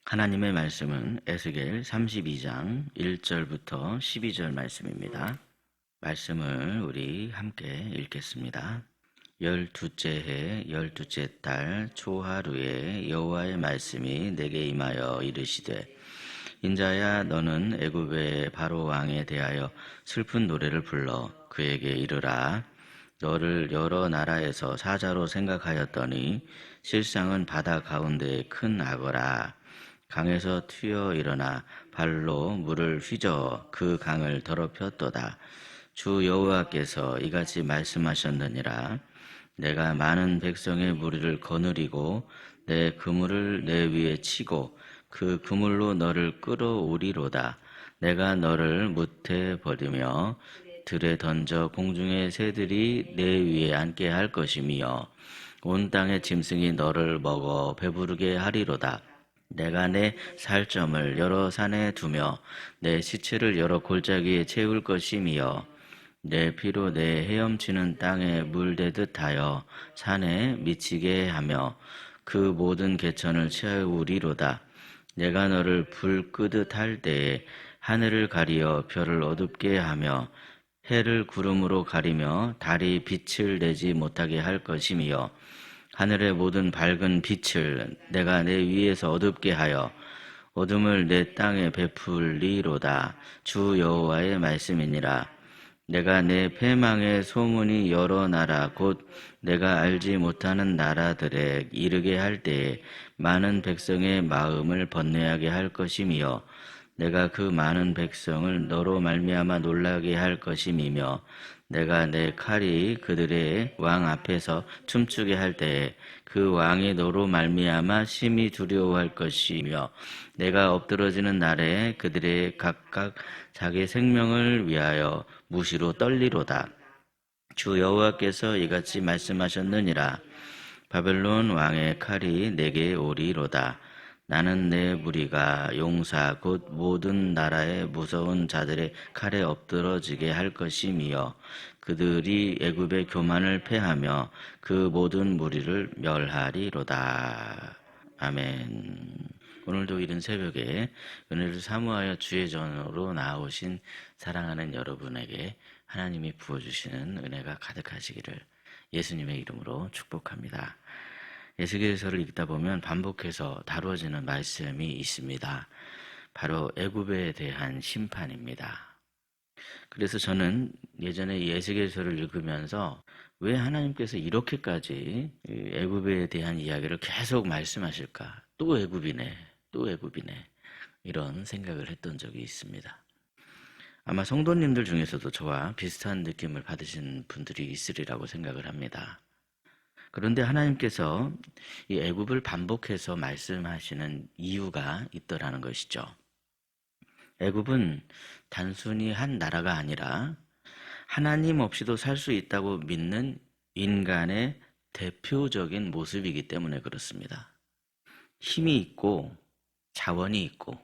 하나님의 말씀은 에스겔 32장 1절부터 12절 말씀입니다. 말씀을 우리 함께 읽겠습니다. 12째 해 12째 달 초하루에 여호와의 말씀이 내게 임하여 이르시되 인자야 너는 애굽의 바로 왕에 대하여 슬픈 노래를 불러 그에게 이르라. 너를 여러 나라에서 사자로 생각하였더니 실상은 바다 가운데의 큰 악어라. 강에서 튀어 일어나 발로 물을 휘저어 그 강을 더럽혔도다. 주 여호와께서 이같이 말씀하셨느니라. 내가 많은 백성의 무리를 거느리고 내 그물을 내 위에 치고 그 그물로 너를 끌어오리로다. 내가 너를 무태 버리며 들에 던져 공중의 새들이 내 위에 앉게 할 것이며 온 땅의 짐승이 너를 먹어 배부르게 하리로다. 내가 내 살점을 여러 산에 두며 내 시체를 여러 골짜기에 채울 것이며 내 피로 내 헤엄치는 땅에 물대듯 하여 산에 미치게 하며 그 모든 개천을 채우리로다. 내가 너를 불 끄듯 할 때에 하늘을 가리어 별을 어둡게 하며 해를 구름으로 가리며 달이 빛을 내지 못하게 할 것이며 하늘의 모든 밝은 빛을 내가 내 위에서 어둡게 하여 어둠을 내 땅에 베풀리로다. 주 여호와의 말씀이니라. 내가 내 패망의 소문이 여러 나라 곧 내가 알지 못하는 나라들에 이르게 할 때에 많은 백성의 마음을 번뇌하게 할 것이며 내가 그 많은 백성을 너로 말미암아 놀라게 할 것임이며 내가 내 칼이 그들의 왕 앞에서 춤추게 할 때에 그 왕이 너로 말미암아 심히 두려워할 것이며 내가 엎드러지는 날에 그들의 각각 자기 생명을 위하여 무시로 떨리로다. 주 여호와께서 이같이 말씀하셨느니라. 바벨론 왕의 칼이 내게 오리로다. 나는 내 무리가 용사 곧 모든 나라의 무서운 자들의 칼에 엎드러지게 할 것이며 그들이 애굽의 교만을 패하며 그 모든 무리를 멸하리로다. 아멘. 오늘도 이른 새벽에 은혜를 사모하여 주의 전으로 나아오신 사랑하는 여러분에게 하나님이 부어주시는 은혜가 가득하시기를 예수님의 이름으로 축복합니다. 에스겔서를 읽다 보면 반복해서 다루어지는 말씀이 있습니다. 바로 애굽에 대한 심판입니다. 그래서 저는 예전에 이 에스겔서를 읽으면서 왜 하나님께서 이렇게까지 애굽에 대한 이야기를 계속 말씀하실까? 또 애굽이네, 또 애굽이네, 이런 생각을 했던 적이 있습니다. 아마 성도님들 중에서도 저와 비슷한 느낌을 받으신 분들이 있으리라고 생각을 합니다. 그런데 하나님께서 이 애굽을 반복해서 말씀하시는 이유가 있더라는 것이죠. 애굽은 단순히 한 나라가 아니라 하나님 없이도 살 수 있다고 믿는 인간의 대표적인 모습이기 때문에 그렇습니다. 힘이 있고 자원이 있고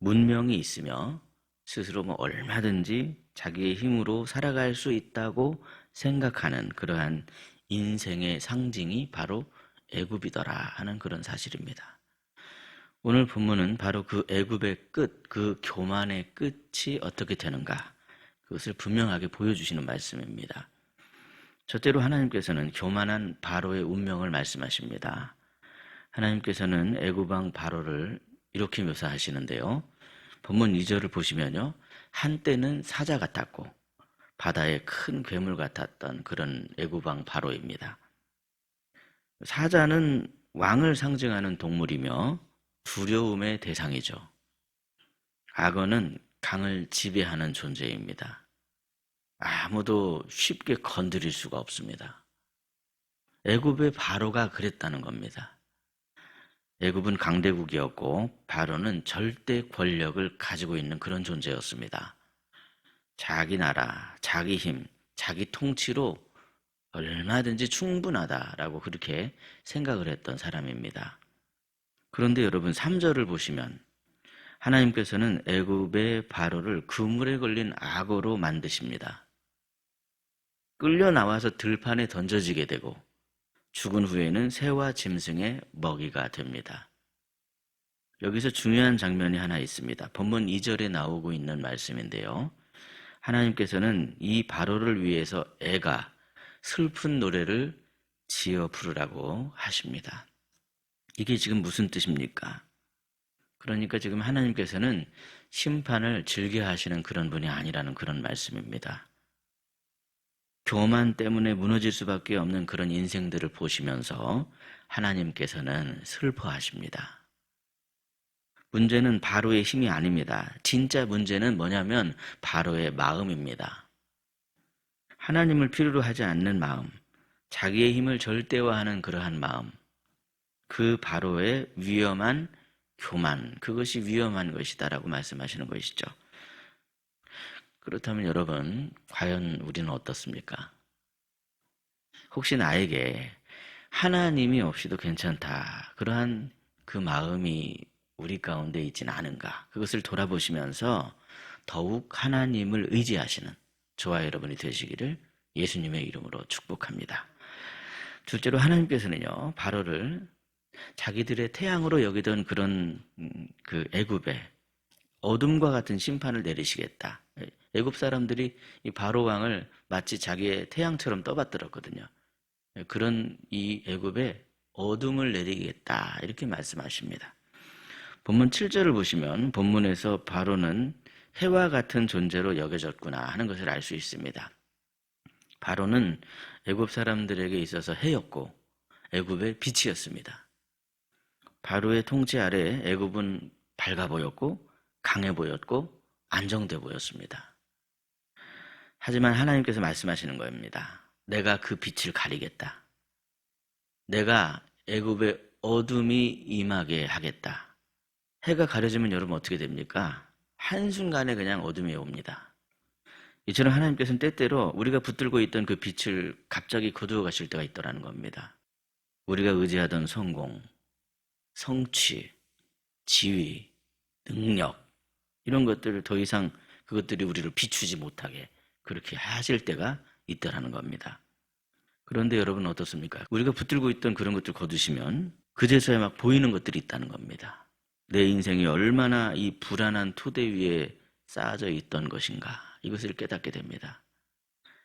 문명이 있으며 스스로 얼마든지 자기의 힘으로 살아갈 수 있다고 생각하는 그러한 인생의 상징이 바로 애굽이더라 하는 그런 사실입니다. 오늘 본문은 바로 그 애굽의 끝, 그 교만의 끝이 어떻게 되는가, 그것을 분명하게 보여주시는 말씀입니다. 첫째로 하나님께서는 교만한 바로의 운명을 말씀하십니다. 하나님께서는 애굽 왕 바로를 이렇게 묘사하시는데요. 본문 2절을 보시면요, 한때는 사자 같았고 바다의 큰 괴물 같았던 그런 애굽 왕 바로입니다. 사자는 왕을 상징하는 동물이며 두려움의 대상이죠. 악어는 강을 지배하는 존재입니다. 아무도 쉽게 건드릴 수가 없습니다. 애굽의 바로가 그랬다는 겁니다. 애굽은 강대국이었고 바로는 절대 권력을 가지고 있는 그런 존재였습니다. 자기 나라, 자기 힘, 자기 통치로 얼마든지 충분하다라고 그렇게 생각을 했던 사람입니다. 그런데 여러분 3절을 보시면 하나님께서는 애굽의 바로를 그물에 걸린 악어로 만드십니다. 끌려 나와서 들판에 던져지게 되고 죽은 후에는 새와 짐승의 먹이가 됩니다. 여기서 중요한 장면이 하나 있습니다. 본문 2절에 나오고 있는 말씀인데요. 하나님께서는 이 바로를 위해서 애가 슬픈 노래를 지어 부르라고 하십니다. 이게 지금 무슨 뜻입니까? 그러니까 지금 하나님께서는 심판을 즐겨 하시는 그런 분이 아니라는 그런 말씀입니다. 교만 때문에 무너질 수밖에 없는 그런 인생들을 보시면서 하나님께서는 슬퍼하십니다. 문제는 바로의 힘이 아닙니다. 진짜 문제는 뭐냐면 바로의 마음입니다. 하나님을 필요로 하지 않는 마음, 자기의 힘을 절대화하는 그러한 마음, 그 바로의 위험한 교만, 그것이 위험한 것이다라고 말씀하시는 것이죠. 그렇다면 여러분, 과연 우리는 어떻습니까? 혹시 나에게 하나님이 없이도 괜찮다, 그러한 그 마음이 우리 가운데 있지는 않은가? 그것을 돌아보시면서 더욱 하나님을 의지하시는 저와 여러분이 되시기를 예수님의 이름으로 축복합니다. 둘째로 하나님께서는요, 바로를 자기들의 태양으로 여기던 그런 그 애굽에 어둠과 같은 심판을 내리시겠다. 애굽 사람들이 이 바로 왕을 마치 자기의 태양처럼 떠받들었거든요. 그런 이 애굽에 어둠을 내리겠다 이렇게 말씀하십니다. 본문 7절을 보시면 본문에서 바로는 해와 같은 존재로 여겨졌구나 하는 것을 알 수 있습니다. 바로는 애굽 사람들에게 있어서 해였고 애굽의 빛이었습니다. 바로의 통치 아래 애굽은 밝아 보였고 강해 보였고 안정돼 보였습니다. 하지만 하나님께서 말씀하시는 겁니다. 내가 그 빛을 가리겠다. 내가 애굽의 어둠이 임하게 하겠다. 해가 가려지면 여러분 어떻게 됩니까? 한순간에 그냥 어둠이 옵니다. 이처럼 하나님께서는 때때로 우리가 붙들고 있던 그 빛을 갑자기 거두어 가실 때가 있더라는 겁니다. 우리가 의지하던 성공, 성취, 지위, 능력 이런 것들을 더 이상 그것들이 우리를 비추지 못하게 그렇게 하실 때가 있더라는 겁니다. 그런데 여러분 어떻습니까? 우리가 붙들고 있던 그런 것들 거두시면 그제서야 막 보이는 것들이 있다는 겁니다. 내 인생이 얼마나 이 불안한 토대 위에 쌓아져 있던 것인가 이것을 깨닫게 됩니다.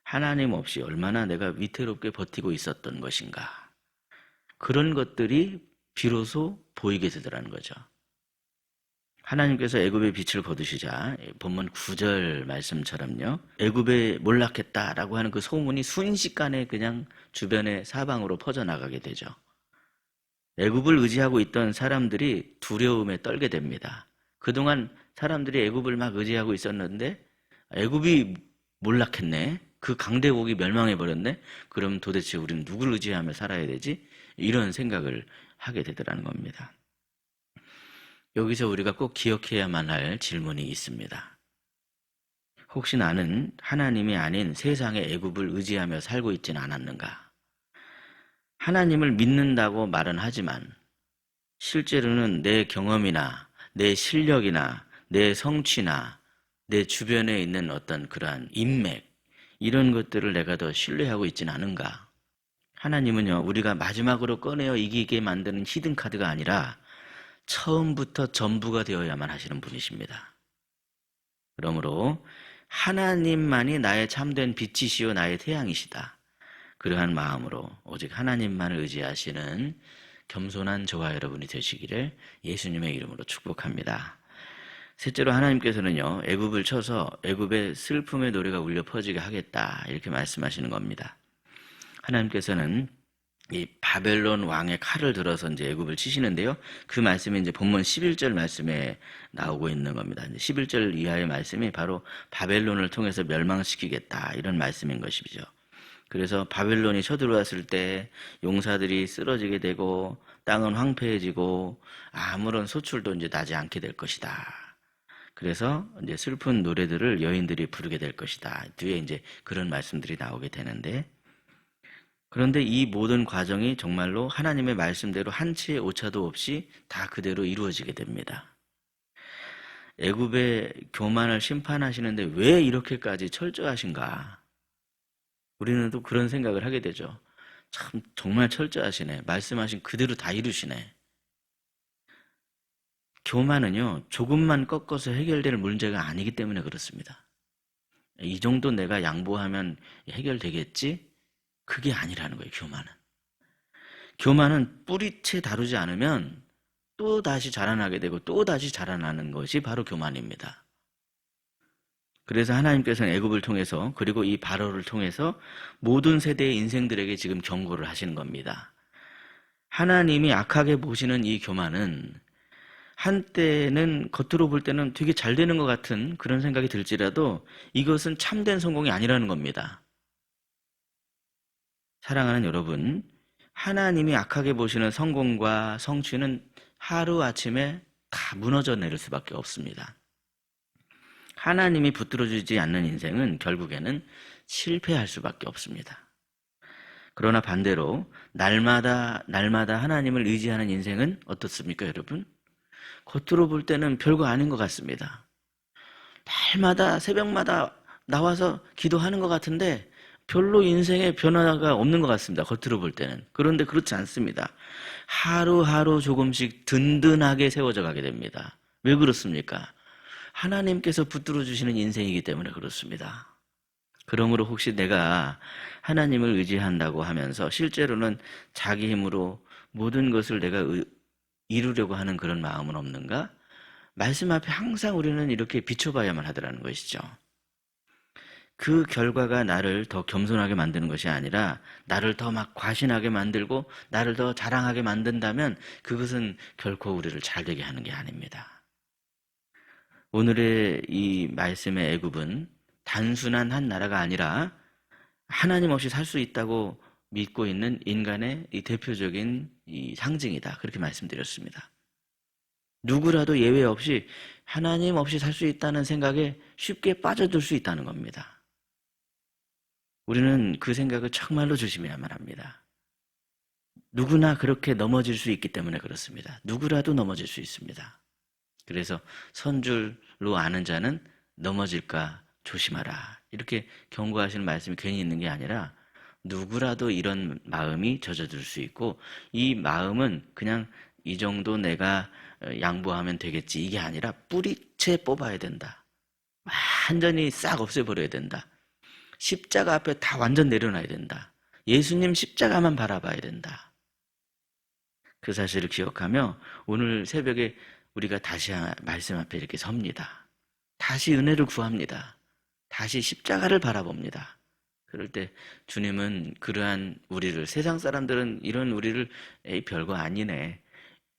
하나님 없이 얼마나 내가 위태롭게 버티고 있었던 것인가 그런 것들이 비로소 보이게 되더라는 거죠. 하나님께서 애굽의 빛을 거두시자 본문 9절 말씀처럼요. 애굽에 몰락했다라고 하는 그 소문이 순식간에 그냥 주변의 사방으로 퍼져나가게 되죠. 애굽을 의지하고 있던 사람들이 두려움에 떨게 됩니다. 그동안 사람들이 애굽을 막 의지하고 있었는데 애굽이 몰락했네. 그 강대국이 멸망해버렸네. 그럼 도대체 우리는 누굴 의지하며 살아야 되지? 이런 생각을 하게 되더라는 겁니다. 여기서 우리가 꼭 기억해야만 할 질문이 있습니다. 혹시 나는 하나님이 아닌 세상의 애굽을 의지하며 살고 있지는 않았는가? 하나님을 믿는다고 말은 하지만 실제로는 내 경험이나 내 실력이나 내 성취나 내 주변에 있는 어떤 그러한 인맥 이런 것들을 내가 더 신뢰하고 있지는 않은가? 하나님은요, 우리가 마지막으로 꺼내어 이기게 만드는 히든카드가 아니라 처음부터 전부가 되어야만 하시는 분이십니다. 그러므로 하나님만이 나의 참된 빛이시요 나의 태양이시다. 그러한 마음으로 오직 하나님만을 의지하시는 겸손한 저와 여러분이 되시기를 예수님의 이름으로 축복합니다. 셋째로 하나님께서는요, 애굽을 쳐서 애굽의 슬픔의 노래가 울려 퍼지게 하겠다 이렇게 말씀하시는 겁니다. 하나님께서는 이 바벨론 왕의 칼을 들어서 이제 애굽을 치시는데요. 그 말씀이 이제 본문 11절 말씀에 나오고 있는 겁니다. 11절 이하의 말씀이 바로 바벨론을 통해서 멸망시키겠다 이런 말씀인 것이죠. 그래서 바벨론이 쳐들어왔을 때 용사들이 쓰러지게 되고 땅은 황폐해지고 아무런 소출도 이제 나지 않게 될 것이다. 그래서 이제 슬픈 노래들을 여인들이 부르게 될 것이다. 뒤에 이제 그런 말씀들이 나오게 되는데 그런데 이 모든 과정이 정말로 하나님의 말씀대로 한치의 오차도 없이 다 그대로 이루어지게 됩니다. 애굽의 교만을 심판하시는데 왜 이렇게까지 철저하신가? 우리는 또 그런 생각을 하게 되죠. 참 정말 철저하시네. 말씀하신 그대로 다 이루시네. 교만은요, 조금만 꺾어서 해결될 문제가 아니기 때문에 그렇습니다. 이 정도 내가 양보하면 해결되겠지? 그게 아니라는 거예요, 교만은. 교만은 뿌리채 다루지 않으면 또 다시 자라나게 되고 또 다시 자라나는 것이 바로 교만입니다. 그래서 하나님께서는 애굽을 통해서, 그리고 이 바로를 통해서 모든 세대의 인생들에게 지금 경고를 하시는 겁니다. 하나님이 악하게 보시는 이 교만은 한때는 겉으로 볼 때는 되게 잘 되는 것 같은 그런 생각이 들지라도 이것은 참된 성공이 아니라는 겁니다. 사랑하는 여러분, 하나님이 악하게 보시는 성공과 성취는 하루아침에 다 무너져 내릴 수밖에 없습니다. 하나님이 붙들어주지 않는 인생은 결국에는 실패할 수밖에 없습니다. 그러나 반대로 날마다 하나님을 의지하는 인생은 어떻습니까, 여러분? 겉으로 볼 때는 별거 아닌 것 같습니다. 날마다 새벽마다 나와서 기도하는 것 같은데 별로 인생에 변화가 없는 것 같습니다. 겉으로 볼 때는. 그런데 그렇지 않습니다. 하루하루 조금씩 든든하게 세워져 가게 됩니다. 왜 그렇습니까? 하나님께서 붙들어 주시는 인생이기 때문에 그렇습니다. 그러므로 혹시 내가 하나님을 의지한다고 하면서 실제로는 자기 힘으로 모든 것을 내가 이루려고 하는 그런 마음은 없는가? 말씀 앞에 항상 우리는 이렇게 비춰봐야만 하더라는 것이죠. 그 결과가 나를 더 겸손하게 만드는 것이 아니라 나를 더 막 과신하게 만들고 나를 더 자랑하게 만든다면 그것은 결코 우리를 잘되게 하는 게 아닙니다. 오늘의 이 말씀의 애굽은 단순한 한 나라가 아니라 하나님 없이 살 수 있다고 믿고 있는 인간의 이 대표적인 이 상징이다. 그렇게 말씀드렸습니다. 누구라도 예외 없이 하나님 없이 살 수 있다는 생각에 쉽게 빠져들 수 있다는 겁니다. 우리는 그 생각을 정말로 조심해야만 합니다. 누구나 그렇게 넘어질 수 있기 때문에 그렇습니다. 누구라도 넘어질 수 있습니다. 그래서 선줄로 아는 자는 넘어질까 조심하라. 이렇게 경고하시는 말씀이 괜히 있는 게 아니라 누구라도 이런 마음이 젖어들 수 있고 이 마음은 그냥 이 정도 내가 양보하면 되겠지 이게 아니라 뿌리채 뽑아야 된다. 완전히 싹 없애버려야 된다. 십자가 앞에 다 완전 내려놔야 된다. 예수님 십자가만 바라봐야 된다. 그 사실을 기억하며 오늘 새벽에 우리가 다시 말씀 앞에 이렇게 섭니다. 다시 은혜를 구합니다. 다시 십자가를 바라봅니다. 그럴 때 주님은 그러한 우리를, 세상 사람들은 이런 우리를 에이 별거 아니네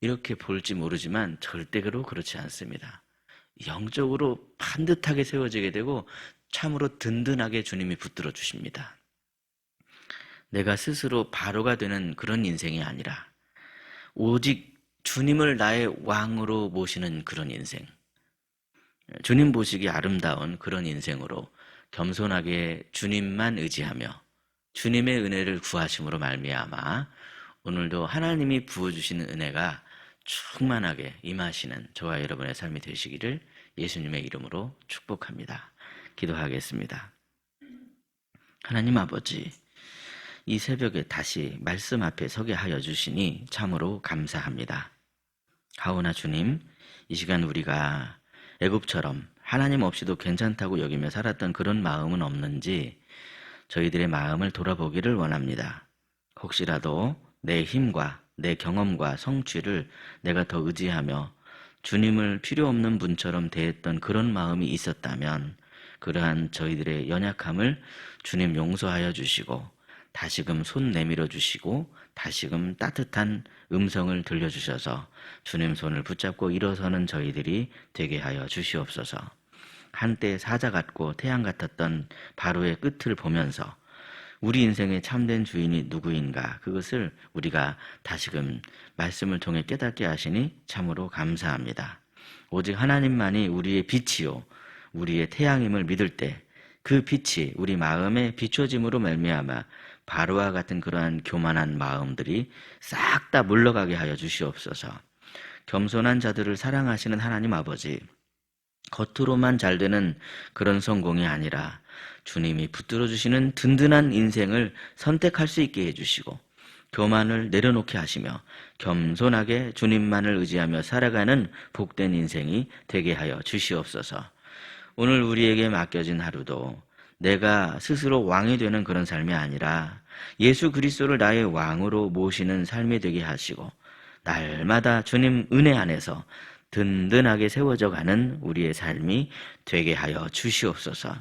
이렇게 볼지 모르지만 절대로 그렇지 않습니다. 영적으로 반듯하게 세워지게 되고 참으로 든든하게 주님이 붙들어 주십니다. 내가 스스로 바로가 되는 그런 인생이 아니라 오직 주님을 나의 왕으로 모시는 그런 인생, 주님 보시기 아름다운 그런 인생으로 겸손하게 주님만 의지하며 주님의 은혜를 구하심으로 말미암아 오늘도 하나님이 부어주시는 은혜가 충만하게 임하시는 저와 여러분의 삶이 되시기를 예수님의 이름으로 축복합니다. 기도하겠습니다. 하나님 아버지, 이 새벽에 다시 말씀 앞에 서게 하여 주시니 참으로 감사합니다. 하오나 주님, 이 시간 우리가 애굽처럼 하나님 없이도 괜찮다고 여기며 살았던 그런 마음은 없는지 저희들의 마음을 돌아보기를 원합니다. 혹시라도 내 힘과 내 경험과 성취를 내가 더 의지하며 주님을 필요 없는 분처럼 대했던 그런 마음이 있었다면 그러한 저희들의 연약함을 주님 용서하여 주시고 다시금 손 내밀어 주시고 다시금 따뜻한 음성을 들려주셔서 주님 손을 붙잡고 일어서는 저희들이 되게 하여 주시옵소서. 한때 사자 같고 태양 같았던 바로의 끝을 보면서 우리 인생의 참된 주인이 누구인가 그것을 우리가 다시금 말씀을 통해 깨닫게 하시니 참으로 감사합니다. 오직 하나님만이 우리의 빛이요 우리의 태양임을 믿을 때 그 빛이 우리 마음에 비춰짐으로 말미암아 바로와 같은 그러한 교만한 마음들이 싹 다 물러가게 하여 주시옵소서. 겸손한 자들을 사랑하시는 하나님 아버지, 겉으로만 잘 되는 그런 성공이 아니라 주님이 붙들어 주시는 든든한 인생을 선택할 수 있게 해주시고 교만을 내려놓게 하시며 겸손하게 주님만을 의지하며 살아가는 복된 인생이 되게 하여 주시옵소서. 오늘 우리에게 맡겨진 하루도 내가 스스로 왕이 되는 그런 삶이 아니라 예수 그리스도를 나의 왕으로 모시는 삶이 되게 하시고 날마다 주님 은혜 안에서 든든하게 세워져 가는 우리의 삶이 되게 하여 주시옵소서.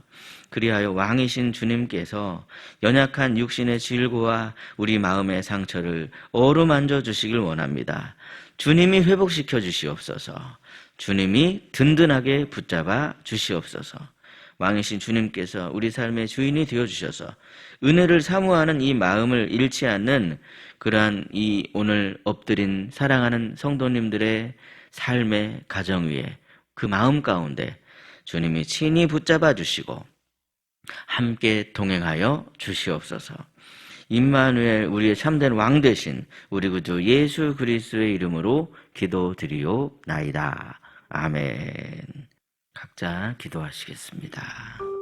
그리하여 왕이신 주님께서 연약한 육신의 질고와 우리 마음의 상처를 어루만져 주시길 원합니다. 주님이 회복시켜 주시옵소서. 주님이 든든하게 붙잡아 주시옵소서. 왕이신 주님께서 우리 삶의 주인이 되어주셔서 은혜를 사모하는 이 마음을 잃지 않는 그러한 이 오늘 엎드린 사랑하는 성도님들의 삶의 가정 위에 그 마음 가운데 주님이 친히 붙잡아 주시고 함께 동행하여 주시옵소서. 임마누엘 우리의 참된 왕 되신 우리 구주 예수 그리스도의 이름으로 기도드리옵나이다. 아멘. 각자 기도하시겠습니다.